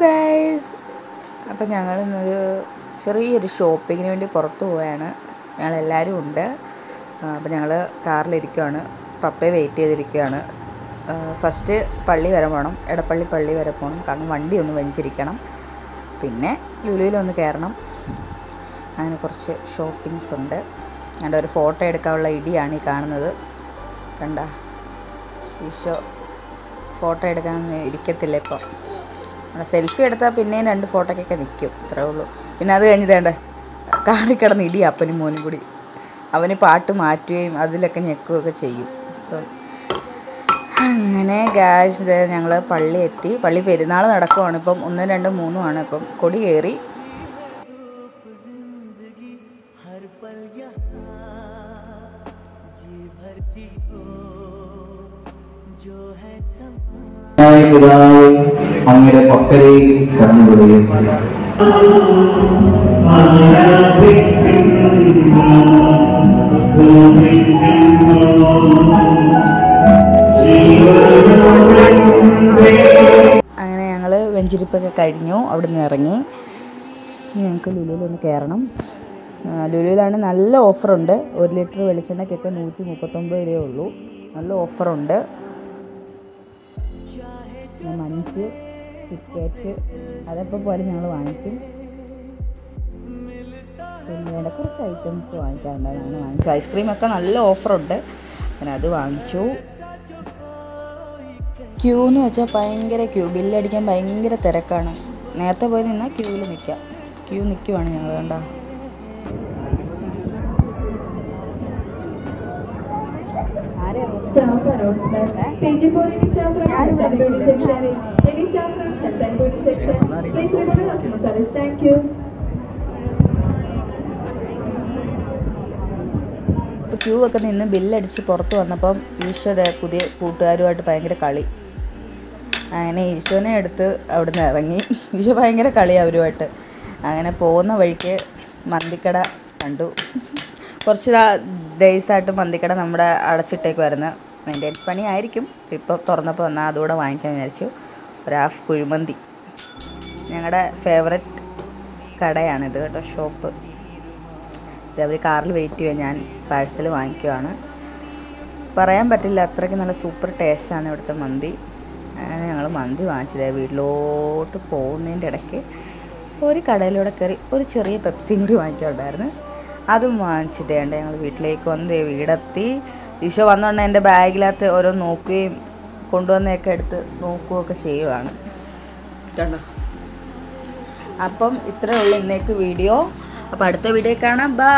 Guys, അപ്പം ഞങ്ങൾ ഇന്നൊരു ചെറിയൊരു ഷോപ്പിങ്ങിന് വേണ്ടി പുറത്ത് പോവുകയാണ്. ഞങ്ങളെല്ലാവരും ഉണ്ട്. അപ്പം ഞങ്ങൾ കാറിലിരിക്കുകയാണ്. പപ്പയെ വെയിറ്റ് ചെയ്തിരിക്കുകയാണ്. ഫസ്റ്റ് പള്ളി വരെ പോകണം, എടപ്പള്ളി പള്ളി വരെ പോകണം. കാരണം വണ്ടി ഒന്ന് വെഞ്ചിരിക്കണം. പിന്നെ ലുലുവിലൊന്ന് കയറണം. അങ്ങനെ കുറച്ച് ഷോപ്പിങ്സ് ഉണ്ട്. എൻ്റെ ഒരു ഫോട്ടോ എടുക്കാനുള്ള ഇടിയാണ് ഈ കാണുന്നത്. കണ്ട ഈശോ ഫോട്ടോ എടുക്കാൻ ഇരിക്കത്തില്ല. ഇപ്പം സെൽഫി എടുത്താൽ പിന്നെയും 2 ഫോട്ടോയ്ക്കൊക്കെ നിൽക്കും, അത്രേ ഉള്ളൂ. പിന്നെ അത് കഴിഞ്ഞ് വേണ്ട കാറിൽ കിടന്ന് ഇടി അപ്പനും മോനും കൂടി. അവന് പാട്ട് മാറ്റുകയും അതിലൊക്കെ ഞെക്കുകയൊക്കെ ചെയ്യും. അപ്പം അങ്ങനെ ഗായ്സ്, ഇത് ഞങ്ങൾ പള്ളി എത്തി. പള്ളി പെരുന്നാൾ നടക്കുവാണ്. ഇപ്പം 1, 2, 3 ആണ്. ഇപ്പം കൊടി കയറി. അങ്ങയുടെ പക്കലേക്ക് കടന്നുകൊള്ളുകയും അങ്ങനെ ഞങ്ങൾ വെഞ്ചിരിപ്പൊക്കെ കഴിഞ്ഞു. അവിടെ നിന്ന് ഇറങ്ങി. ഞങ്ങൾക്ക് ലുലുവിലൊന്ന് കയറണം. ലുലുവിലാണ് നല്ല ഓഫറുണ്ട്. 1 ലിറ്റർ വെളിച്ചെണ്ണയ്ക്കൊക്കെ 139 രൂപയേ ഉള്ളൂ. നല്ല ഓഫറുണ്ട്. മഞ്ച്, ടിക്കറ്റ് അതൊക്കെ പോലെ ഞങ്ങൾ വാങ്ങിക്കും. പിന്നെ കുറച്ച് ഐറ്റംസ് വാങ്ങിക്കാറുണ്ട്. ഞങ്ങൾ വാങ്ങിച്ചു. ഐസ്ക്രീമൊക്കെ നല്ല ഓഫറുണ്ട്. അങ്ങനെ അത് വാങ്ങിച്ചു. ക്യൂ എന്ന് വെച്ചാൽ ഭയങ്കര ക്യൂ. ബില്ലടിക്കാൻ ഭയങ്കര തിരക്കാണ്. നേരത്തെ പോയി നിന്നാൽ ക്യൂവിൽ നിൽക്കാം. ക്യൂ നിൽക്കുവാണ് ഞങ്ങൾ. കണ്ട ഇപ്പോൾ ക്യൂ ഒക്കെ നിന്ന് ബില്ലടിച്ച് പുറത്ത് വന്നപ്പം ഈശോ പുതിയ കൂട്ടുകാരുമായിട്ട് ഭയങ്കര കളി. അങ്ങനെ ഈശോനെ എടുത്ത് അവിടെ നിന്ന് ഇറങ്ങി. ഈശോ ഭയങ്കര കളി അവരുമായിട്ട്. അങ്ങനെ പോകുന്ന വഴിക്ക് മന്തിക്കട കണ്ടു. കുറച്ച് ഡേയ്സായിട്ട് മന്തിക്കട നമ്മുടെ അടച്ചിട്ടേക്കുമായിരുന്നു. മെയിൻ്റെനൻസ് പണി ആയിരിക്കും. ഇപ്പോൾ തുറന്നപ്പോൾ വന്നാൽ അതുകൂടെ വാങ്ങിക്കാൻ വിചാരിച്ചു. ഒരു ഹാഫ് കുഴിമന്തി. ഞങ്ങളുടെ ഫേവററ്റ് കടയാണിത് കേട്ടോ, ഷോപ്പ്. ഇതവർ കാറിൽ വെയിറ്റ് ചെയ്യുക. ഞാൻ പാഴ്സൽ വാങ്ങിക്കുവാണ്. പറയാൻ പറ്റില്ല, അത്രയ്ക്ക് നല്ല സൂപ്പർ ടേസ്റ്റാണ് ഇവിടുത്തെ മന്തി. അങ്ങനെ ഞങ്ങൾ മന്തി വാങ്ങിച്ചത്. വീട്ടിലോട്ട് പോകുന്നതിൻ്റെ ഇടയ്ക്ക് ഒരു കടയിലൂടെ കയറി ഒരു ചെറിയ പെപ്സിയും കൂടി വാങ്ങിക്കാനുണ്ടായിരുന്നു. അതും വാങ്ങിച്ചിട്ടേണ്ട ഞങ്ങൾ വീട്ടിലേക്ക് വന്ന് വീടെത്തി. ഈശോ വന്നുകൊണ്ട് എൻ്റെ ബാഗിനകത്ത് ഓരോ നോക്കുകയും കൊണ്ടുവന്നൊക്കെ എടുത്ത് നോക്കുകയൊക്കെ ചെയ്യുവാണ്. കണ്ടോ? അപ്പം ഇത്രയേ ഉള്ളൂ ഇന്നേക്ക് വീഡിയോ. അപ്പോൾ അടുത്ത വീഡിയോ കാണാം. ബൈ.